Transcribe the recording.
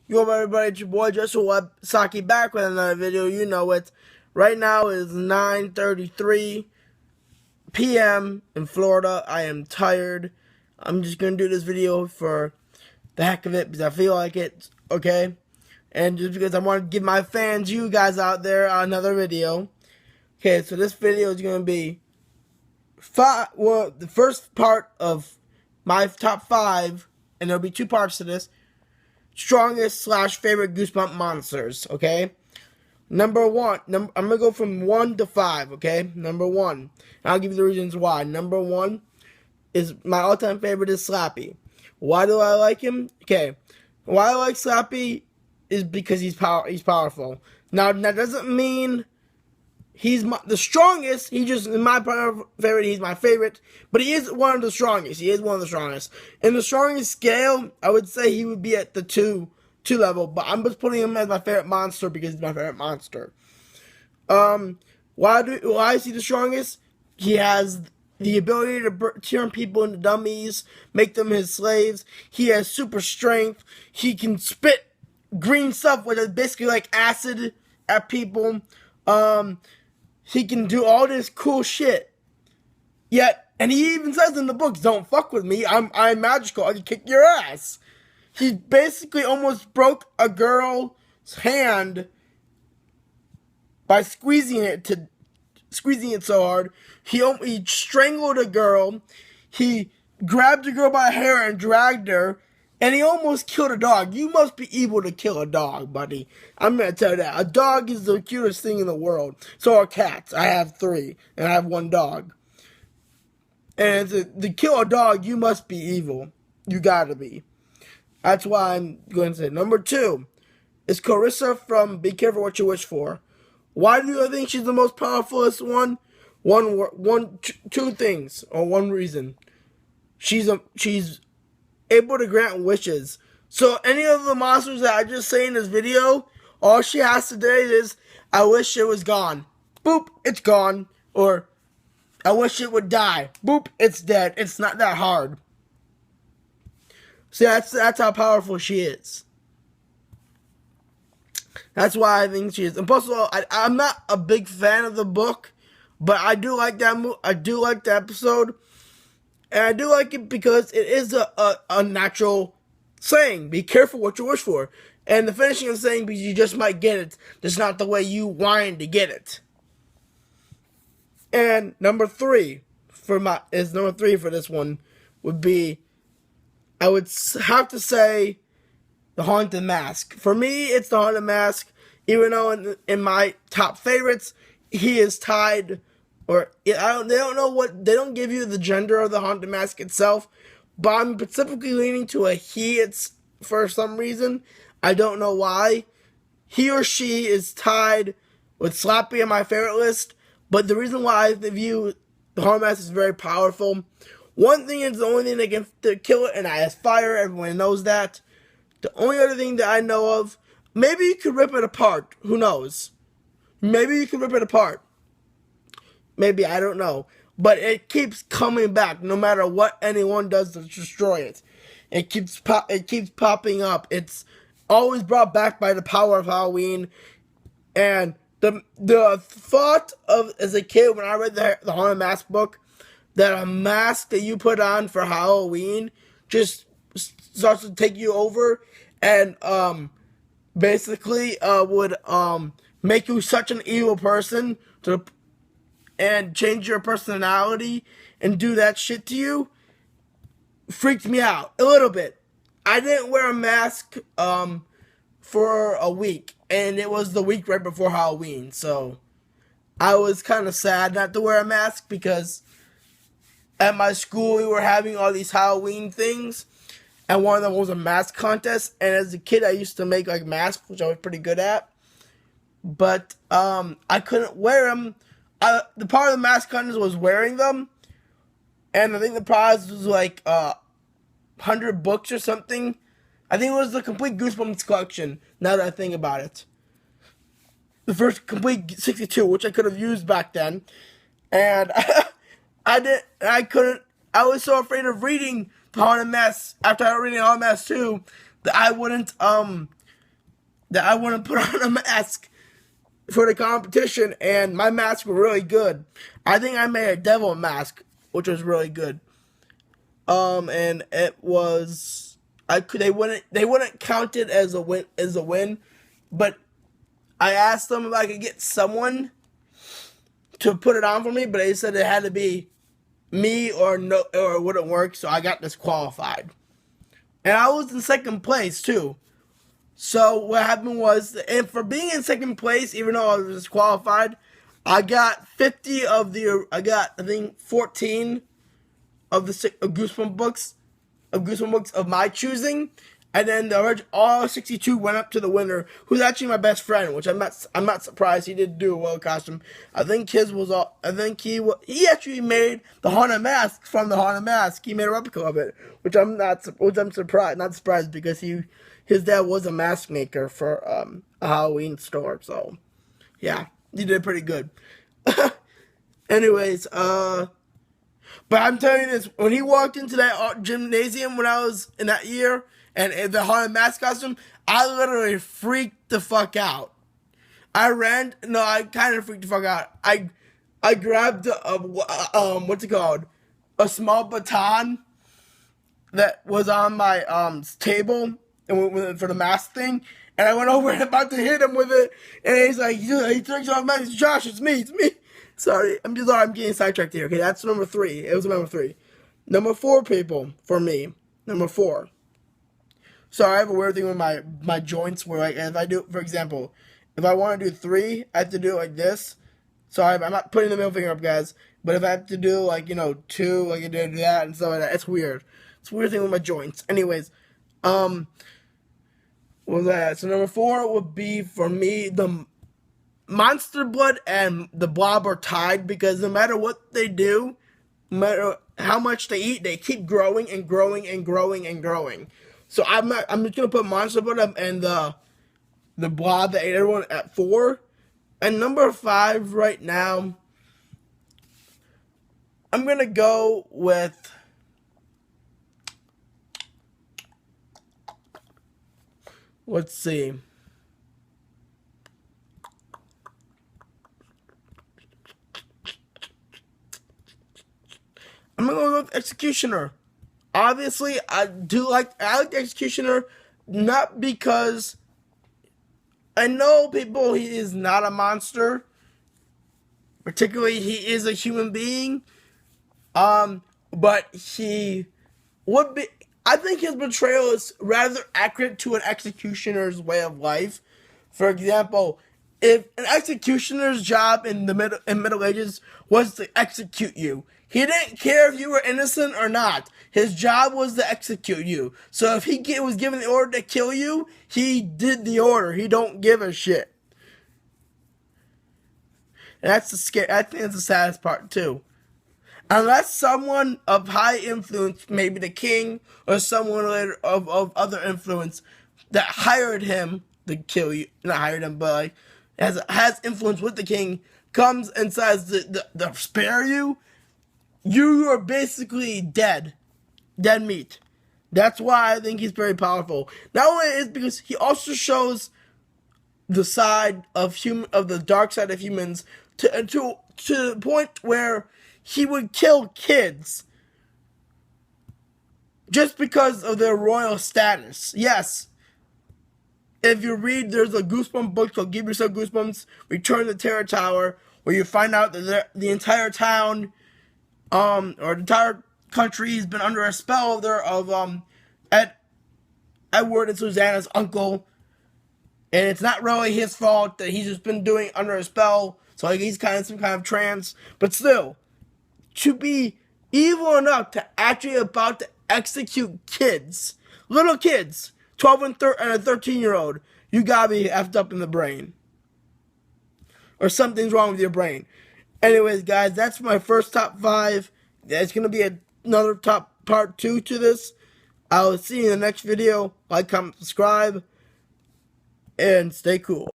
Yo, up, everybody? It's your boy Joshua Saki back with another video. You know it. Right now is 9:33 p.m. in Florida. I am tired. I'm just gonna do this video for the heck of it because I feel like it. Okay, and just because I want to give my fans, you guys out there, another video. Okay, so this video is gonna be the first part of my top 5, and there'll be 2 parts to this. Strongest / favorite Goosebump monsters, okay? Number 1, I'm gonna go from 1 to 5, okay? Number 1, and I'll give you the reasons why. Number 1 is my all-time favorite is Slappy. Why do I like him? Okay, why I like Slappy is because he's powerful. Now that doesn't mean he's the strongest. He just, in my favorite, he's my favorite. But he is one of the strongest. He is one of the strongest. In the strongest scale, I would say he would be at the two level. But I'm just putting him as my favorite monster because he's my favorite monster. Why is he the strongest? He has the ability to turn people into dummies, make them his slaves. He has super strength. He can spit green stuff, which is basically like acid, at people. He can do all this cool shit. Yet, and he even says in the books, "Don't fuck with me. I'm magical. I can kick your ass." He basically almost broke a girl's hand by squeezing it so hard. He strangled a girl. He grabbed a girl by the hair and dragged her. And he almost killed a dog. You must be able to kill a dog, buddy. I'm going to tell you that. A dog is the cutest thing in the world. So are cats. I have 3. And I have 1 dog. And to kill a dog, you must be evil. You gotta be. That's why I'm going to say. Number 2 is Carissa from Be Careful What You Wish For. Why do I think she's the most powerfulest one? Two things, or one reason. She's able to grant wishes. So any of the monsters that I just say in this video, all she has to do is, "I wish it was gone." Boop, it's gone. Or, "I wish it would die." Boop, it's dead. It's not that hard. See, that's how powerful she is. That's why I think she is. And plus, I'm not a big fan of the book, but I do like that. I do like the episode. And I do like it because it is a natural saying. Be careful what you wish for. And the finishing of the saying, because you just might get it. Just not the way you wanted to get it. And number 3 for this one would be, I would have to say, the Haunted Mask. For me, it's the Haunted Mask. Even though in my top favorites, he is tied. Or they don't give you the gender of the Haunted Mask itself, but I'm specifically leaning to a he. It's for some reason, I don't know why. He or she is tied with Slappy on my favorite list, but the reason why I view the Haunted Mask is very powerful. One thing is the only thing that can kill it, and that is fire. Everyone knows that. The only other thing that I know of, maybe you could rip it apart. Who knows? Maybe you could rip it apart. Maybe, I don't know. But it keeps coming back no matter what anyone does to destroy it. It keeps popping up. It's always brought back by the power of Halloween. And the thought of, as a kid, when I read the Haunted Mask book, that a mask that you put on for Halloween just starts to take you over and basically would make you such an evil person and change your personality and do that shit to you, freaked me out a little bit. I didn't wear a mask for a week, and it was the week right before Halloween, so I was kind of sad not to wear a mask because at my school we were having all these Halloween things, and one of them was a mask contest, and as a kid I used to make like masks, which I was pretty good at, but I couldn't wear them. The part of the mask contest was wearing them, and I think the prize was like 100 books or something. I think it was the complete Goosebumps collection, now that I think about it. The first complete 62, which I could have used back then. And I was so afraid of reading the Haunted Mask after I read Haunted Mask 2 that I wouldn't that I want to put on a mask for the competition, and my masks were really good. I think I made a devil mask, which was really good. And it was they wouldn't count it as a win, but I asked them if I could get someone to put it on for me, but they said it had to be me or no, or it wouldn't work, so I got disqualified. And I was in second place too. So what happened was, and for being in second place, even though I was disqualified, I got I got I think 14 of the Goosebump books of my choosing, and then all 62 went up to the winner, who's actually my best friend, which I'm not surprised he did do a well costume. I think his was all. I think he actually made the haunted mask from the haunted mask. He made a replica of it, which I'm not surprised because his dad was a mask maker for a Halloween store. So yeah, he did pretty good. Anyways, but I'm telling you this, when he walked into that gymnasium when I was in that year, and the haunted mask costume, I literally freaked the fuck out. I kind of freaked the fuck out. I grabbed what's it called? A small baton that was on my table and for the mask thing, and I went over and about to hit him with it, and he's like, he turns off mask. Josh, it's me. Sorry, I'm getting sidetracked here. Okay, that's number 3. It was number 3. Number 4, people, for me. Number 4. So I have a weird thing with my joints where, like, if I do, for example, if I want to do 3, I have to do it like this. So I'm not putting the middle finger up, guys. But if I have to do, like, 2, like, I do that and stuff like that, it's weird. It's a weird thing with my joints. Anyways, what was that? So number 4 would be, for me, the Monster Blood and the Blob are tied, because no matter what they do, no matter how much they eat, they keep growing and growing and growing and growing. So I'm just gonna put Monster Blood and the Blob that ate everyone at 4. And number 5 right now, I'm gonna go with, let's see. I'm gonna go with Executioner. Obviously, I like Executioner, not because I know people he is not a monster. Particularly, he is a human being. But he would be. I think his portrayal is rather accurate to an executioner's way of life. For example, if an executioner's job in the Middle Ages was to execute you, he didn't care if you were innocent or not. His job was to execute you. So if he was given the order to kill you, he did the order. He don't give a shit. And that's the scare. I think that's the saddest part too. Unless someone of high influence, maybe the king or someone later of other influence, that hired him to kill you, not hired him, but like has influence with the king, comes and says to spare you, you are basically dead meat. That's why I think he's very powerful. Not only is because he also shows the side of the dark side of humans to the point where he would kill kids just because of their royal status. Yes. If you read, there's a Goosebump book called Give Yourself Goosebumps, Return to the Terror Tower, where you find out that the entire town, or the entire country has been under a spell of Edward and Susanna's uncle. And it's not really his fault that he's just been doing under a spell. So like he's kind of some kind of trance. But still, to be evil enough to actually about to execute kids, little kids, 12 and a 13-year-old, you gotta be effed up in the brain. Or something's wrong with your brain. Anyways, guys, that's my first top 5. There's gonna be another part 2 to this. I will see you in the next video. Like, comment, subscribe, and stay cool.